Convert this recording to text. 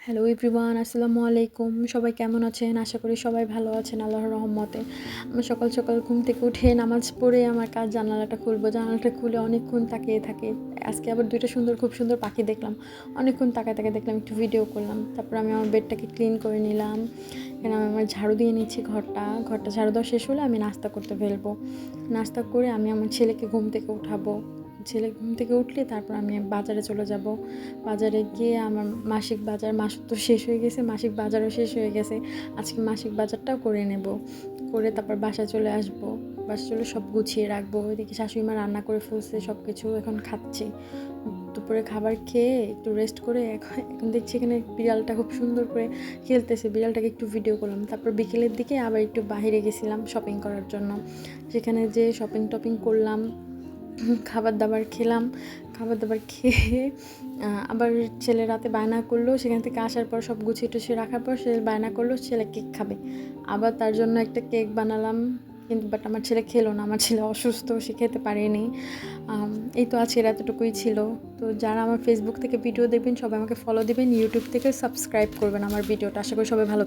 Hello everyone, আসসালামু আলাইকুম। সবাই কেমন আছেন? আশা করি সবাই ভালো আছেন আল্লাহর রহমতে। আমি সকাল সকাল ঘুম থেকে উঠে নামাজ পড়ে আমার কাজ জানালাটা খুলবো। জানালাটা খুলে অনেকক্ষণ তাকিয়ে থাকি। আজকে আবার ২টা খুব সুন্দর পাখি দেখলাম। অনেকক্ষণ তাকায় দেখলাম, একটু ভিডিও করলাম। তারপর আমি আমার বেডটাকে ক্লিন করে নিলাম। এখানে আমি আমার ঝাড়ু দিয়ে নিচ্ছি ঘরটা ঝাড়ু দেওয়া শেষ হলে আমি নাস্তা করতে ফেলবো। নাস্তা করে আমি আমার ছেলেকে ঘুম থেকে উঠাবো। ছেলে ঘুম থেকে উঠলে তারপর আমি বাজারে চলে যাব। বাজারে গিয়ে আমার মাসিক বাজার, মাস তো শেষ হয়ে গেছে, মাসিক বাজারও শেষ হয়ে গেছে। আজকে মাসিক বাজারটাও করে নেব, করে তারপর বাসায় চলে আসবো। বাসায় চলে সব গুছিয়ে রাখবো। ওইদিকে শাশুড়ি মা রান্না করে ফেলছে, সব কিছু এখন খাচ্ছি। দুপুরে খাবার খেয়ে একটু রেস্ট করে এখন দেখছি এখানে বিড়ালটা খুব সুন্দর করে খেলতেছে। বিড়ালটাকে একটু ভিডিও করলাম। তারপর বিকেলের দিকে আবার একটু বাইরে গেছিলাম শপিং করার জন্য। সেখানে যে শপিং করলাম, খাবার দাবার খেলাম। খাবার দাবার খেয়ে আবার ছেলে রাতে বায়না করলো, সেখান থেকে আসার পর সব গুছিয়ে টুছিয়ে রাখার পর সে বায়না করলো ছেলে কেক খাবে। আবার তার জন্য একটা কেক বানালাম, কিন্তু বাট আমার ছেলে খেলো না। আমার ছেলে অসুস্থ, সে খেতে পারেনি। এই তো আজকের এতটুকুই ছিল। তো যারা আমার ফেসবুক থেকে ভিডিও দেখবেন সবাই আমাকে ফলো দিবেন, ইউটিউব থেকে সাবস্ক্রাইব করবেন আমার ভিডিওটা। আশা করি সবাই ভালো